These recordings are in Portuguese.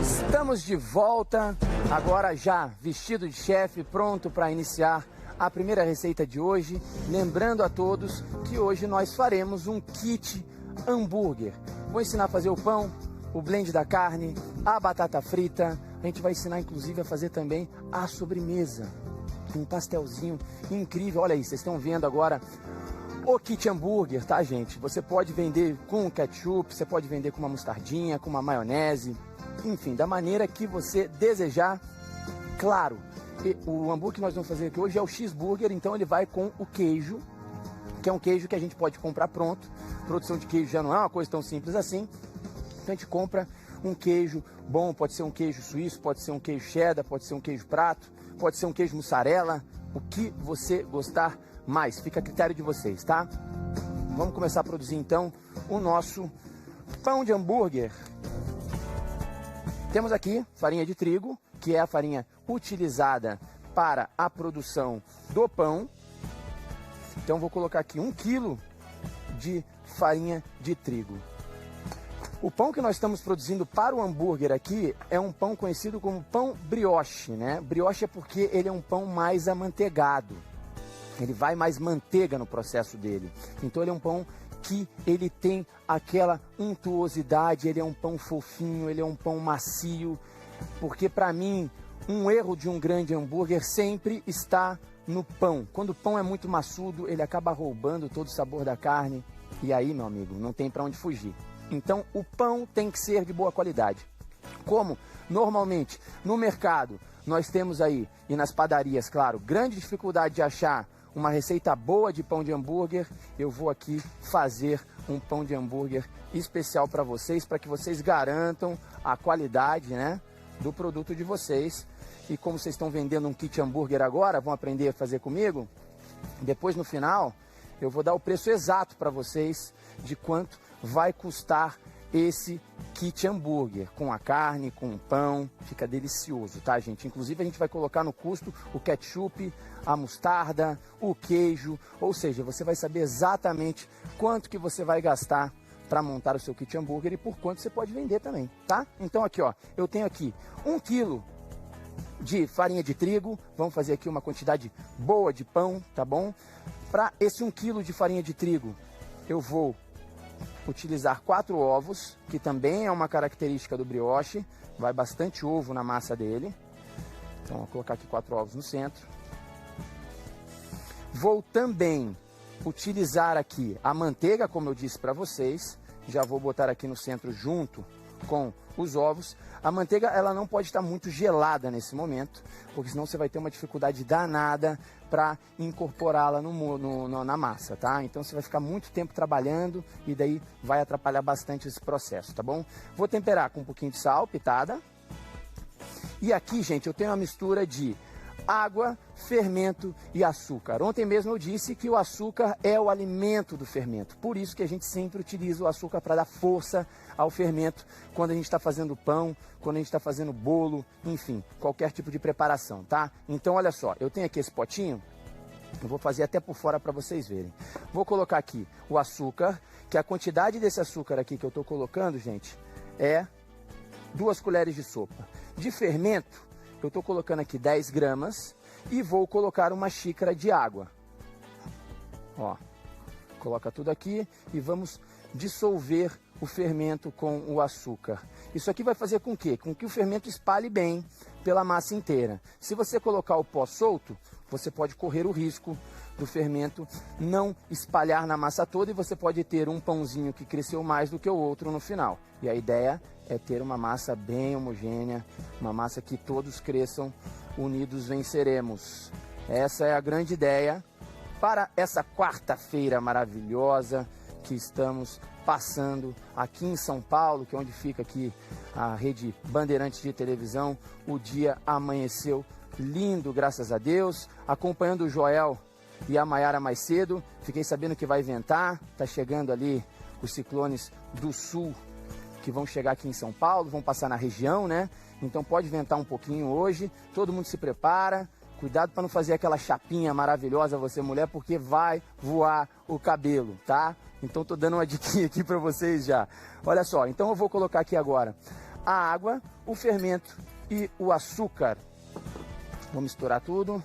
Estamos de volta, agora já vestido de chefe, pronto para iniciar a primeira receita de hoje. Lembrando a todos que hoje nós faremos um kit hambúrguer. Vou ensinar a fazer o pão, o blend da carne, a batata frita. A gente vai ensinar inclusive a fazer também a sobremesa. Um pastelzinho incrível, olha aí, vocês estão vendo agora o kit hambúrguer, tá, gente? Você pode vender com ketchup, você pode vender com uma mostardinha, com uma maionese, enfim, da maneira que você desejar. Claro, o hambúrguer que nós vamos fazer aqui hoje é o cheeseburger, então ele vai com o queijo, que é um queijo que a gente pode comprar pronto. Produção de queijo já não é uma coisa tão simples assim. Então a gente compra um queijo bom, pode ser um queijo suíço, pode ser um queijo cheddar, pode ser um queijo prato, pode ser um queijo mussarela, o que você gostar mais, fica a critério de vocês, tá? Vamos começar a produzir então o nosso pão de hambúrguer. Temos aqui farinha de trigo, que é a farinha utilizada para a produção do pão. Então vou colocar aqui 1 quilo de farinha de trigo. O pão que nós estamos produzindo para o hambúrguer aqui é um pão conhecido como pão brioche, né? Brioche é porque ele é um pão mais amanteigado. Ele vai mais manteiga no processo dele. Então ele é um pão que ele tem aquela untuosidade, ele é um pão fofinho, ele é um pão macio. Porque para mim, um erro de um grande hambúrguer sempre está no pão. Quando o pão é muito maçudo, ele acaba roubando todo o sabor da carne. E aí, meu amigo, não tem para onde fugir. Então o pão tem que ser de boa qualidade. Como normalmente no mercado nós temos aí, e nas padarias, claro, grande dificuldade de achar uma receita boa de pão de hambúrguer, eu vou aqui fazer um pão de hambúrguer especial para vocês, para que vocês garantam a qualidade, né, do produto de vocês. E como vocês estão vendendo um kit hambúrguer agora, vão aprender a fazer comigo, depois no final eu vou dar o preço exato para vocês de quanto vai custar esse kit hambúrguer, com a carne, com o pão, fica delicioso, tá, gente? Inclusive a gente vai colocar no custo o ketchup, a mostarda, o queijo, ou seja, você vai saber exatamente quanto que você vai gastar para montar o seu kit hambúrguer e por quanto você pode vender também, tá? Então aqui, ó, eu tenho aqui 1 quilo de farinha de trigo, vamos fazer aqui uma quantidade boa de pão, tá bom? Para esse 1 quilo de farinha de trigo, eu vou utilizar 4 ovos, que também é uma característica do brioche, vai bastante ovo na massa dele. Então vou colocar aqui 4 ovos no centro. Vou também utilizar aqui a manteiga, como eu disse para vocês, já vou botar aqui no centro junto com os ovos. A manteiga ela não pode estar muito gelada nesse momento, porque senão você vai ter uma dificuldade danada para incorporá-la na massa, tá? Então você vai ficar muito tempo trabalhando e daí vai atrapalhar bastante esse processo, tá bom? Vou temperar com um pouquinho de sal, pitada. E aqui, gente, eu tenho uma mistura de água, fermento e açúcar. Ontem mesmo eu disse que o açúcar é o alimento do fermento. Por isso que a gente sempre utiliza o açúcar para dar força ao fermento quando a gente está fazendo pão, quando a gente está fazendo bolo, enfim, qualquer tipo de preparação, tá? Então, olha só, eu tenho aqui esse potinho, eu vou fazer até por fora para vocês verem. Vou colocar aqui o açúcar, que a quantidade desse açúcar aqui que eu estou colocando, gente, é 2 colheres de sopa. De fermento, eu estou colocando aqui 10 gramas e vou colocar uma xícara de água. Ó, coloca tudo aqui e vamos dissolver o fermento com o açúcar. Isso aqui vai fazer com quê? Com que o fermento espalhe bem pela massa inteira. Se você colocar o pó solto, você pode correr o risco do fermento não espalhar na massa toda e você pode ter um pãozinho que cresceu mais do que o outro no final. E a ideia é ter uma massa bem homogênea, uma massa que todos cresçam, unidos venceremos. Essa é a grande ideia para essa quarta-feira maravilhosa que estamos passando aqui em São Paulo, que é onde fica aqui a rede Bandeirantes de televisão. O dia amanheceu lindo, graças a Deus, acompanhando o Joel e a Maiara mais cedo. Fiquei sabendo que vai ventar, tá chegando ali os ciclones do sul que vão chegar aqui em São Paulo, vão passar na região, né? Então pode ventar um pouquinho hoje, todo mundo se prepara. Cuidado para não fazer aquela chapinha maravilhosa, você mulher, porque vai voar o cabelo, tá? Então tô dando uma diquinha aqui para vocês já. Olha só, então eu vou colocar aqui agora a água, o fermento e o açúcar. Vou misturar tudo.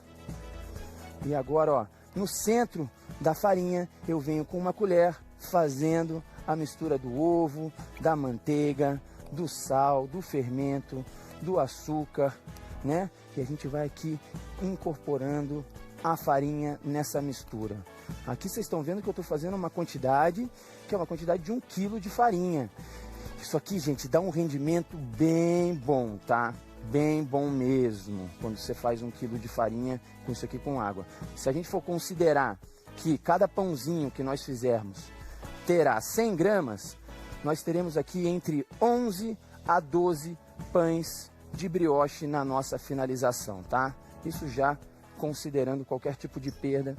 E agora, ó, no centro da farinha, eu venho com uma colher fazendo a mistura do ovo, da manteiga, do sal, do fermento, do açúcar, né? E a gente vai aqui incorporando a farinha nessa mistura. Aqui vocês estão vendo que eu estou fazendo uma quantidade, que é uma quantidade de 1 quilo de farinha. Isso aqui, gente, dá um rendimento bem bom, tá? Bem bom mesmo, quando você faz 1 quilo de farinha com isso aqui com água. Se a gente for considerar que cada pãozinho que nós fizermos terá 100 gramas, nós teremos aqui entre 11 a 12 pães de brioche na nossa finalização, tá? Isso já considerando qualquer tipo de perda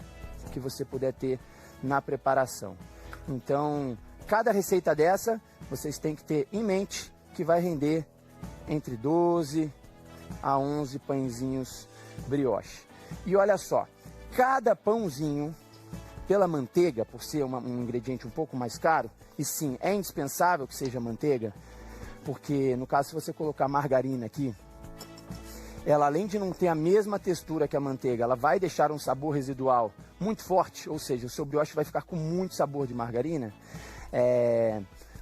que você puder ter na preparação. Então, cada receita dessa, vocês têm que ter em mente que vai render entre 12 a 11 pãezinhos brioche. E olha só, cada pãozinho, pela manteiga, por ser um ingrediente um pouco mais caro, e sim, é indispensável que seja manteiga, porque no caso, se você colocar margarina aqui, ela, além de não ter a mesma textura que a manteiga, ela vai deixar um sabor residual muito forte, ou seja, o seu brioche vai ficar com muito sabor de margarina.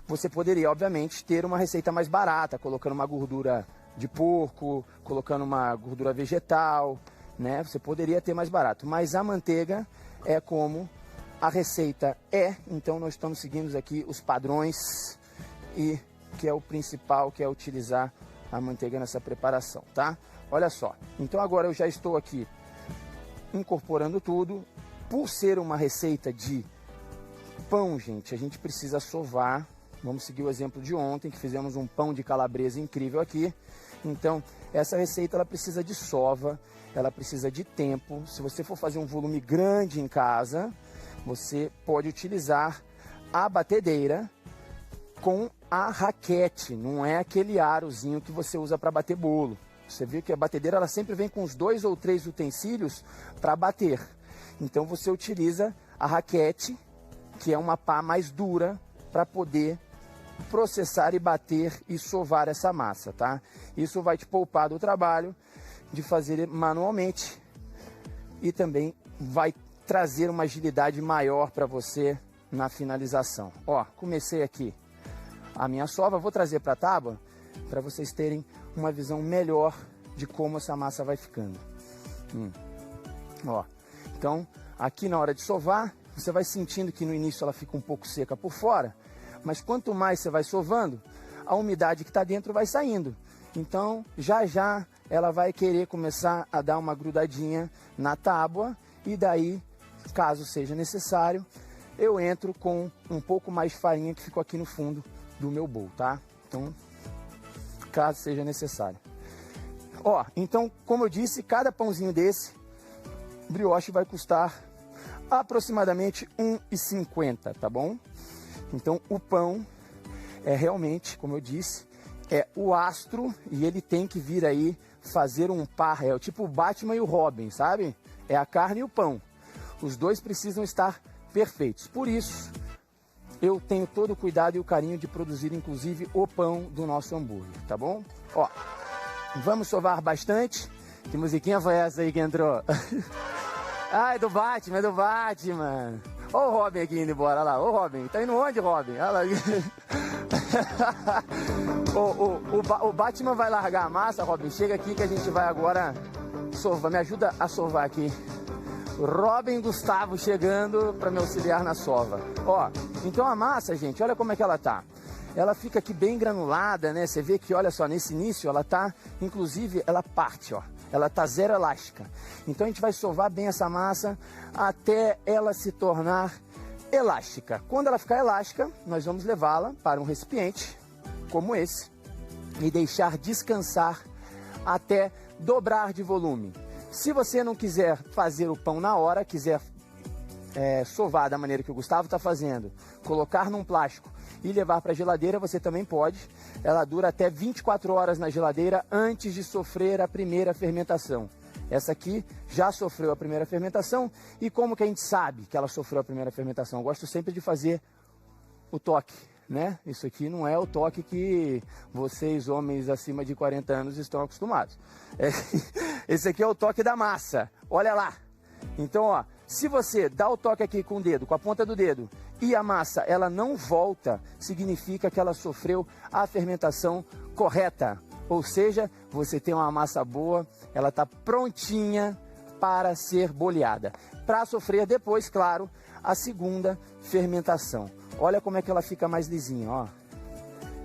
Você poderia, obviamente, ter uma receita mais barata, colocando uma gordura de porco, colocando uma gordura vegetal, né? Você poderia ter mais barato, mas a manteiga é como a receita é, então nós estamos seguindo aqui os padrões e que é o principal, que é utilizar a manteiga nessa preparação, tá? Olha só, então agora eu já estou aqui incorporando tudo. Por ser uma receita de pão, gente, a gente precisa sovar. Vamos seguir o exemplo de ontem, que fizemos um pão de calabresa incrível aqui. Então, essa receita ela precisa de sova, ela precisa de tempo. Se você for fazer um volume grande em casa, você pode utilizar a batedeira com a raquete, não é aquele arozinho que você usa para bater bolo. Você viu que a batedeira ela sempre vem com uns 2 ou 3 utensílios para bater. Então você utiliza a raquete, que é uma pá mais dura, para poder processar e bater e sovar essa massa, tá? Isso vai te poupar do trabalho de fazer manualmente e também vai trazer uma agilidade maior para você na finalização. Ó, comecei aqui a minha sova, vou trazer para a tábua para vocês terem uma visão melhor de como essa massa vai ficando. Ó, então aqui na hora de sovar, você vai sentindo que no início ela fica um pouco seca por fora, mas quanto mais você vai sovando, a umidade que está dentro vai saindo. Então, já já ela vai querer começar a dar uma grudadinha na tábua e daí, caso seja necessário, eu entro com um pouco mais de farinha que ficou aqui no fundo do meu bowl, tá? Então, caso seja necessário. Ó, então, como eu disse, cada pãozinho desse, brioche vai custar aproximadamente R$1,50, tá bom? Então, o pão é realmente, como eu disse, é o astro e ele tem que vir aí fazer um par, é tipo o Batman e o Robin, sabe? É a carne e o pão. Os dois precisam estar perfeitos. Por isso, eu tenho todo o cuidado e o carinho de produzir, inclusive, o pão do nosso hambúrguer, tá bom? Ó, vamos sovar bastante. Que musiquinha foi essa aí que entrou? Ah, é do Batman, é do Batman. Ó o Robin aqui indo embora, olha lá. Ô Robin, tá indo onde, Robin? Olha lá. O Batman vai largar a massa, Robin. Chega aqui que a gente vai agora sovar. Me ajuda a sovar aqui. Robin Gustavo chegando para me auxiliar na sova. Ó, então a massa, gente, olha como é que ela tá. Ela fica aqui bem granulada, né? Você vê que, olha só, nesse início ela tá, inclusive, ela parte, ó. Ela tá zero elástica. Então a gente vai sovar bem essa massa até ela se tornar elástica. Quando ela ficar elástica, nós vamos levá-la para um recipiente como esse e deixar descansar até dobrar de volume. Se você não quiser fazer o pão na hora, quiser sovar da maneira que o Gustavo está fazendo, colocar num plástico e levar para a geladeira, você também pode. Ela dura até 24 horas na geladeira antes de sofrer a primeira fermentação. Essa aqui já sofreu a primeira fermentação. E como que a gente sabe que ela sofreu a primeira fermentação? Eu gosto sempre de fazer o toque né? Isso aqui não é o toque que vocês, homens acima de 40 anos, estão acostumados. Esse aqui é o toque da massa. Olha lá. Então, ó, se você dá o toque aqui com o dedo, com a ponta do dedo, e a massa ela não volta, significa que ela sofreu a fermentação correta. Ou seja, você tem uma massa boa, ela está prontinha para ser boleada. Para sofrer depois, claro, a segunda fermentação. Olha como é que ela fica mais lisinha, ó.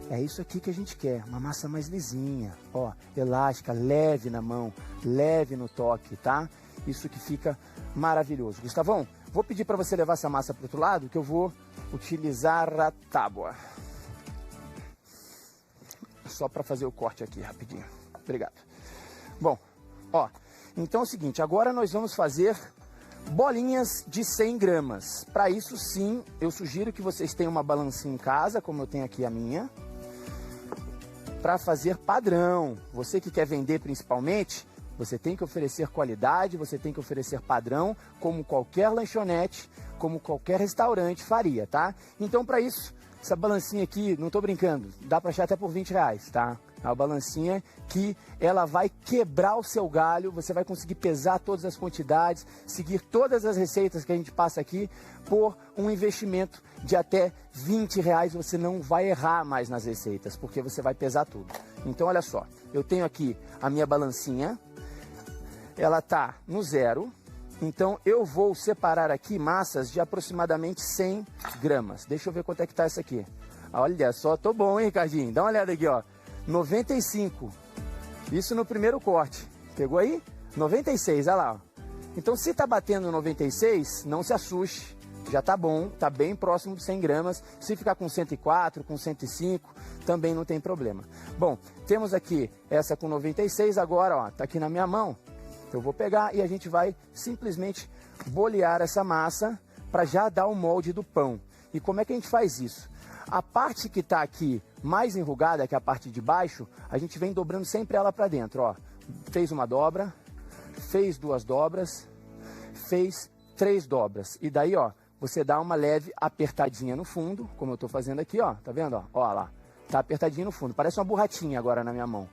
É isso aqui que a gente quer, uma massa mais lisinha, ó, elástica, leve na mão, leve no toque, tá? Isso que fica maravilhoso. Gustavão, vou pedir para você levar essa massa para o outro lado, que eu vou utilizar a tábua. Só para fazer o corte aqui, rapidinho. Obrigado. Bom, ó, então é o seguinte, agora nós vamos fazer bolinhas de 100 gramas. Para isso, sim, eu sugiro que vocês tenham uma balancinha em casa, como eu tenho aqui a minha, para fazer padrão. Você que quer vender principalmente, você tem que oferecer qualidade, você tem que oferecer padrão, como qualquer lanchonete, como qualquer restaurante faria, tá? Então, para isso, essa balancinha aqui, não tô brincando, dá para achar até por R$20, tá? É uma balancinha que ela vai quebrar o seu galho, você vai conseguir pesar todas as quantidades, seguir todas as receitas que a gente passa aqui por um investimento de até R$20, você não vai errar mais nas receitas, porque você vai pesar tudo. Então, olha só, eu tenho aqui a minha balancinha, ela tá no 0, então eu vou separar aqui massas de aproximadamente 100 gramas. Deixa eu ver quanto é que tá essa aqui. Olha só, tô bom, hein, Ricardinho? Dá uma olhada aqui, ó. 95. Isso no primeiro corte. Pegou aí? 96, olha lá, ó. Então, se tá batendo 96, não se assuste. Já tá bom, tá bem próximo de 100 gramas. Se ficar com 104, com 105, também não tem problema. Bom, temos aqui essa com 96 agora, ó, tá aqui na minha mão. Eu vou pegar e a gente vai simplesmente bolear essa massa para já dar o molde do pão. E como é que a gente faz isso? A parte que está aqui mais enrugada, que é a parte de baixo, a gente vem dobrando sempre ela para dentro, ó. Fez uma dobra, fez 2 dobras, fez 3 dobras. E daí, ó, você dá uma leve apertadinha no fundo, como eu estou fazendo aqui, ó. Tá vendo, ó? Ó lá, tá apertadinho no fundo. Parece uma borrachinha agora na minha mão.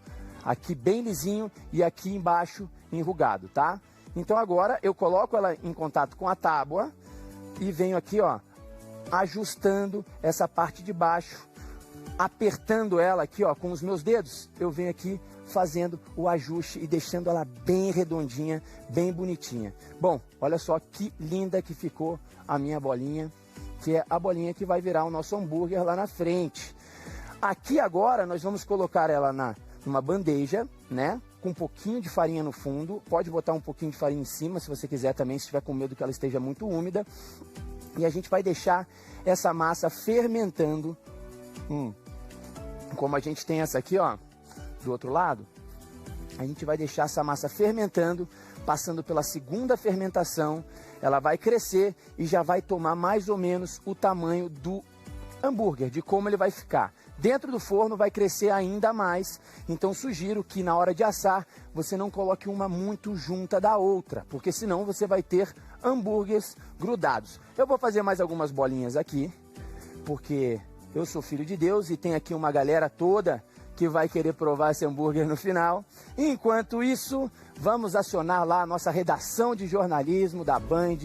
Aqui bem lisinho e aqui embaixo enrugado, tá? Então agora eu coloco ela em contato com a tábua e venho aqui, ó, ajustando essa parte de baixo, apertando ela aqui, ó, com os meus dedos. Eu venho aqui fazendo o ajuste e deixando ela bem redondinha, bem bonitinha. Bom, olha só que linda que ficou a minha bolinha, que é a bolinha que vai virar o nosso hambúrguer lá na frente. Aqui agora nós vamos colocar ela numa bandeja, né? Com um pouquinho de farinha no fundo. Pode botar um pouquinho de farinha em cima, se você quiser também, se estiver com medo que ela esteja muito úmida. E a gente vai deixar essa massa fermentando. Como a gente tem essa aqui, ó, do outro lado, a gente vai deixar essa massa fermentando, passando pela segunda fermentação. Ela vai crescer e já vai tomar mais ou menos o tamanho do hambúrguer, de como ele vai ficar. Dentro do forno vai crescer ainda mais, então sugiro que na hora de assar você não coloque uma muito junta da outra, porque senão você vai ter hambúrgueres grudados. Eu vou fazer mais algumas bolinhas aqui, porque eu sou filho de Deus e tem aqui uma galera toda que vai querer provar esse hambúrguer no final. Enquanto isso, vamos acionar lá a nossa redação de jornalismo da Band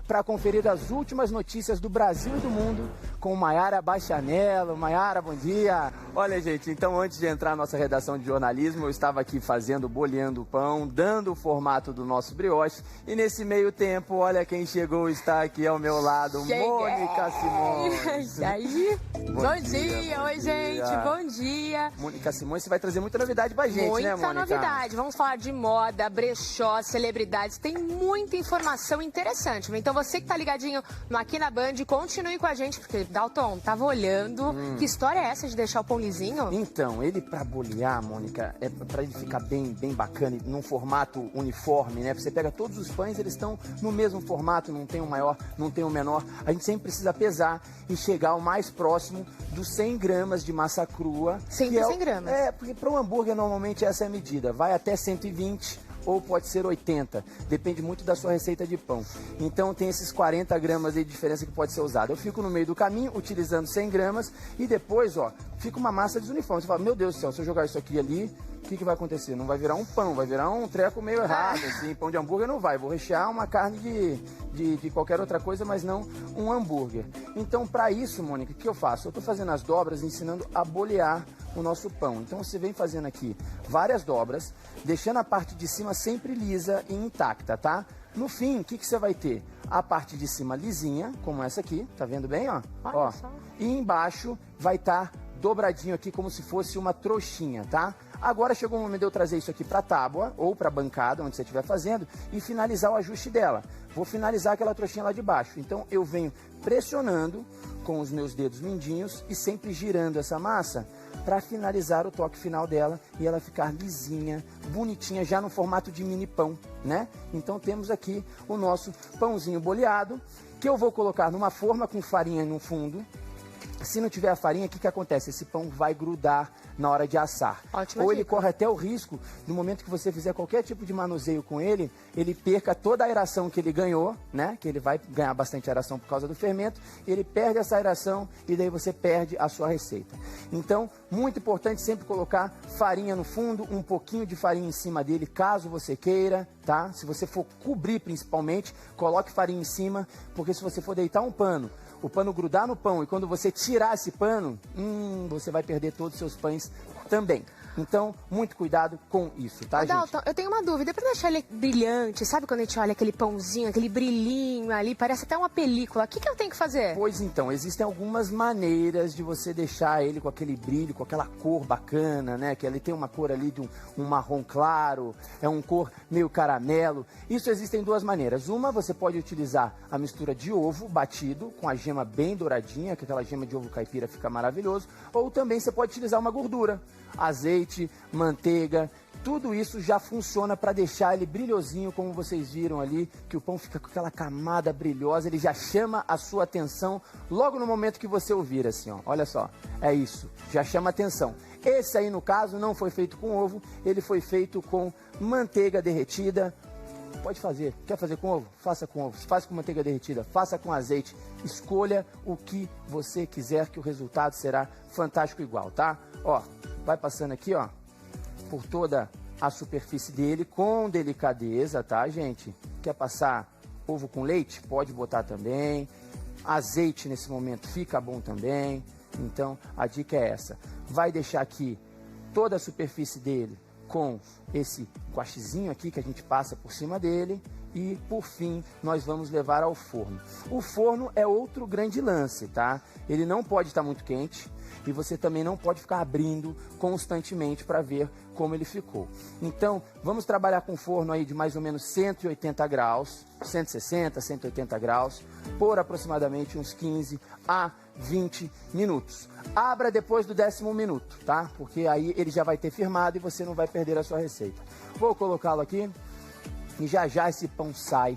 para conferir as últimas notícias do Brasil e do mundo com Maiara Baixanello. Maiara, bom dia! Olha, gente, então antes de entrar na nossa redação de jornalismo, eu estava aqui boleando o pão, dando o formato do nosso brioche, e nesse meio tempo, olha quem chegou, está aqui ao meu lado, Cheguei. Mônica Simões. E aí? Bom dia, bom oi gente, dia. bom dia. Mônica Simões, você vai trazer muita novidade pra gente, né, Mônica? Muita novidade, vamos falar de moda, brechó, celebridades, tem muita informação interessante. Então você que tá ligadinho no Aqui na Band, continue com a gente, porque Dalton, tava olhando, que história é essa de deixar o pão lisinho? Então, ele pra bolear, Mônica, é pra ele ficar bem bacana, num formato uniforme, né? Você pega todos os pães, eles estão no mesmo formato, não tem um maior, não tem um menor. A gente sempre precisa pesar e chegar ao mais próximo dos 100 gramas de massa crua. Sempre 100 gramas. Porque para um hambúrguer, normalmente essa é a medida. Vai até 120 ou pode ser 80, depende muito da sua receita de pão. Então tem esses 40 gramas de diferença que pode ser usado. Eu fico no meio do caminho, utilizando 100 gramas, e depois, ó, fica uma massa desuniforme. Você fala, meu Deus do céu, se eu jogar isso aqui ali, o que vai acontecer? Não vai virar um pão, vai virar um treco meio errado, assim, pão de hambúrguer não vai. Vou rechear uma carne de qualquer outra coisa, mas não um hambúrguer. Então, para isso, Mônica, o que eu faço? Eu estou fazendo as dobras, ensinando a bolear o nosso pão. Então, você vem fazendo aqui várias dobras, deixando a parte de cima sempre lisa e intacta, tá? No fim, o que você vai ter? A parte de cima lisinha, como essa aqui, tá vendo bem, ó? Ó. E embaixo vai estar dobradinho aqui, como se fosse uma trouxinha, tá? Agora chegou o momento de eu trazer isso aqui para a tábua ou para a bancada, onde você estiver fazendo, e finalizar o ajuste dela. Vou finalizar aquela trouxinha lá de baixo. Então eu venho pressionando com os meus dedos mindinhos e sempre girando essa massa para finalizar o toque final dela e ela ficar lisinha, bonitinha, já no formato de mini pão, né? Então temos aqui o nosso pãozinho boleado, que eu vou colocar numa forma com farinha no fundo. Se não tiver a farinha, o que acontece? Esse pão vai grudar na hora de assar. Ótima Ou dica. ele corre até o risco, no momento que você fizer qualquer tipo de manuseio com ele, ele perca toda a aeração que ele ganhou, né? Que ele vai ganhar bastante aeração por causa do fermento, ele perde essa aeração e daí você perde a sua receita. Então, muito importante sempre colocar farinha no fundo, um pouquinho de farinha em cima dele, caso você queira, tá? Se você for cobrir principalmente, coloque farinha em cima, porque se você for deitar um pano, o pano grudar no pão e quando você tirar esse pano, você vai perder todos os seus pães também. Então, muito cuidado com isso, tá, gente? Dalton, eu tenho uma dúvida. Para deixar ele brilhante, sabe quando a gente olha aquele pãozinho, aquele brilhinho ali, parece até uma película. O que eu tenho que fazer? Pois então, existem algumas maneiras de você deixar ele com aquele brilho, com aquela cor bacana, né? Que ele tem uma cor ali de um marrom claro, é um cor meio caramelo. Isso existem duas maneiras. Uma, você pode utilizar a mistura de ovo batido, com a gema bem douradinha, que aquela gema de ovo caipira fica maravilhoso. Ou também você pode utilizar uma gordura, azeite, manteiga, tudo isso já funciona para deixar ele brilhosinho, como vocês viram ali, que o pão fica com aquela camada brilhosa, ele já chama a sua atenção logo no momento que você ouvir, assim, ó, olha só, é isso, já chama atenção. Esse aí, no caso, não foi feito com ovo, ele foi feito com manteiga derretida. Pode fazer, quer fazer com ovo? Faça com ovo, faz com manteiga derretida, faça com azeite, escolha o que você quiser que o resultado será fantástico igual, tá? Ó, vai passando aqui, ó, por toda a superfície dele com delicadeza, tá, gente? Quer passar ovo com leite? Pode botar também. Azeite nesse momento fica bom também. Então, a dica é essa. Vai deixar aqui toda a superfície dele com esse guaxizinho aqui que a gente passa por cima dele e, por fim, nós vamos levar ao forno. O forno é outro grande lance, tá? Ele não pode estar muito quente e você também não pode ficar abrindo constantemente para ver como ele ficou. Então, vamos trabalhar com forno aí de mais ou menos 180 graus, 160, 180 graus, por aproximadamente uns 15 a 20 minutos. Abra depois do 10º minuto, tá? Porque aí ele já vai ter firmado e você não vai perder a sua receita. Vou colocá-lo aqui e já já esse pão sai.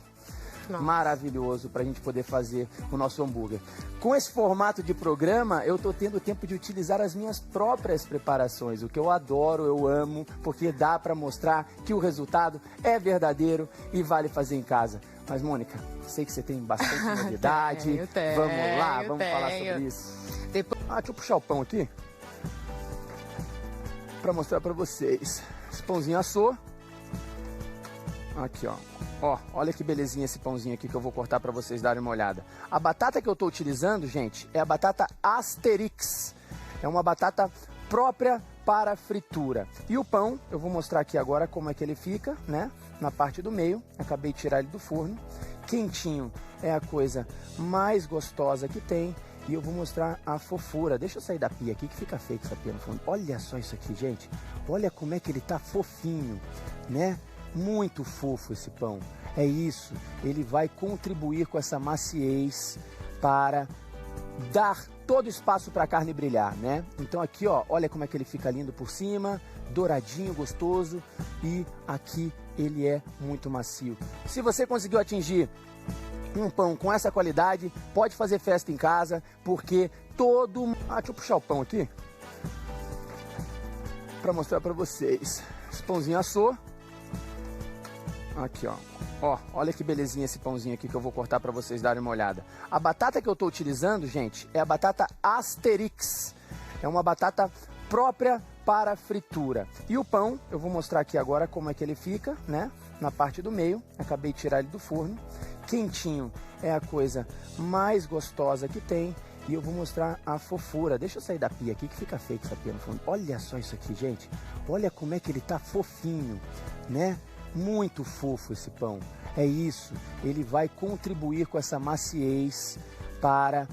Nossa. Maravilhoso para a gente poder fazer o nosso hambúrguer. Com esse formato de programa, eu estou tendo tempo de utilizar as minhas próprias preparações, o que eu adoro, eu amo, porque dá para mostrar que o resultado é verdadeiro e vale fazer em casa. Mas, Mônica, sei que você tem bastante novidade. Vamos lá, vamos falar sobre isso. Deixa eu puxar o pão aqui para mostrar para vocês. Esse pãozinho assou. Aqui, ó. Ó, olha que belezinha esse pãozinho aqui que eu vou cortar para vocês darem uma olhada. A batata que eu estou utilizando, gente, é a batata Asterix. É uma batata própria para fritura. E o pão, eu vou mostrar aqui agora como é que ele fica, né? Na parte do meio, acabei de tirar ele do forno. Quentinho é a coisa mais gostosa que tem. E eu vou mostrar a fofura. Deixa eu sair da pia aqui que fica feio essa pia no fundo. Olha só isso aqui, gente. Olha como é que ele tá fofinho, né? Muito fofo esse pão. É isso, ele vai contribuir com essa maciez para dar todo espaço para a carne brilhar, né? Então aqui, ó, olha como é que ele fica lindo por cima, douradinho, gostoso, e aqui ele é muito macio. Se você conseguiu atingir um pão com essa qualidade, pode fazer festa em casa, porque todo... deixa eu puxar o pão aqui para mostrar para vocês. Esse pãozinho assou. Aqui, ó. Ó, olha que belezinha esse pãozinho aqui que eu vou cortar para vocês darem uma olhada. A batata que eu estou utilizando, gente, é a batata Asterix. É uma batata própria para fritura. E o pão, eu vou mostrar aqui agora como é que ele fica, né? Na parte do meio. Acabei de tirar ele do forno. Quentinho é a coisa mais gostosa que tem. E eu vou mostrar a fofura. Deixa eu sair da pia aqui que fica feio essa pia no fundo. Olha só isso aqui, gente. Olha como é que ele tá fofinho, né? Muito fofo esse pão. É isso. Ele vai contribuir com essa maciez para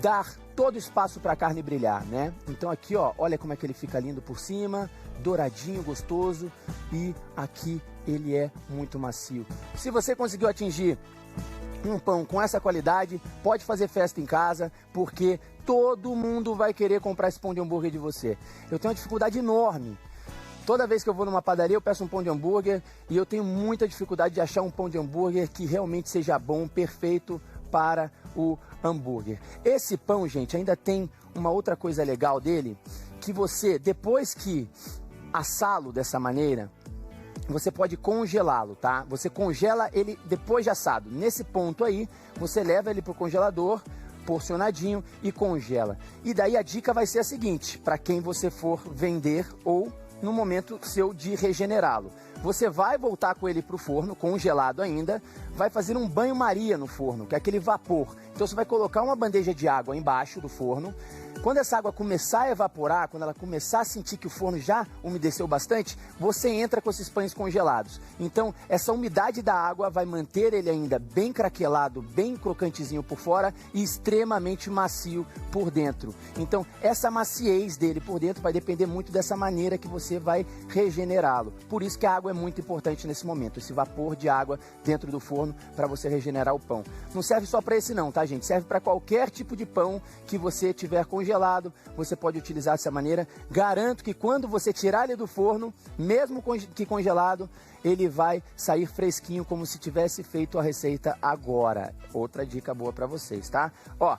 dar todo espaço para a carne brilhar, né? Então aqui, ó, olha como é que ele fica lindo por cima, douradinho, gostoso, e aqui ele é muito macio. Se você conseguiu atingir um pão com essa qualidade, pode fazer festa em casa, porque todo mundo vai querer comprar esse pão de hambúrguer de você. Eu tenho uma dificuldade enorme. Toda vez que eu vou numa padaria, eu peço um pão de hambúrguer e eu tenho muita dificuldade de achar um pão de hambúrguer que realmente seja bom, perfeito para o hambúrguer. Esse pão, gente, ainda tem uma outra coisa legal dele, que você, depois que assá-lo dessa maneira, você pode congelá-lo, tá? Você congela ele depois de assado. Nesse ponto aí, você leva ele pro congelador, porcionadinho, e congela. E daí a dica vai ser a seguinte, para quem você for vender ou no momento seu de regenerá-lo. Você vai voltar com ele para o forno, congelado ainda, vai fazer um banho-maria no forno, que é aquele vapor. Então você vai colocar uma bandeja de água embaixo do forno. Quando essa água começar a evaporar, quando ela começar a sentir que o forno já umedeceu bastante, você entra com esses pães congelados. Então, essa umidade da água vai manter ele ainda bem craquelado, bem crocantezinho por fora e extremamente macio por dentro. Então, essa maciez dele por dentro vai depender muito dessa maneira que você vai regenerá-lo. Por isso que a água é muito importante nesse momento, esse vapor de água dentro do forno para você regenerar o pão. Não serve só para esse não, tá, gente? Serve para qualquer tipo de pão que você tiver congelado, você pode utilizar dessa maneira. Garanto que quando você tirar ele do forno, mesmo que congelado, ele vai sair fresquinho como se tivesse feito a receita agora. Outra dica boa para vocês, tá? Ó,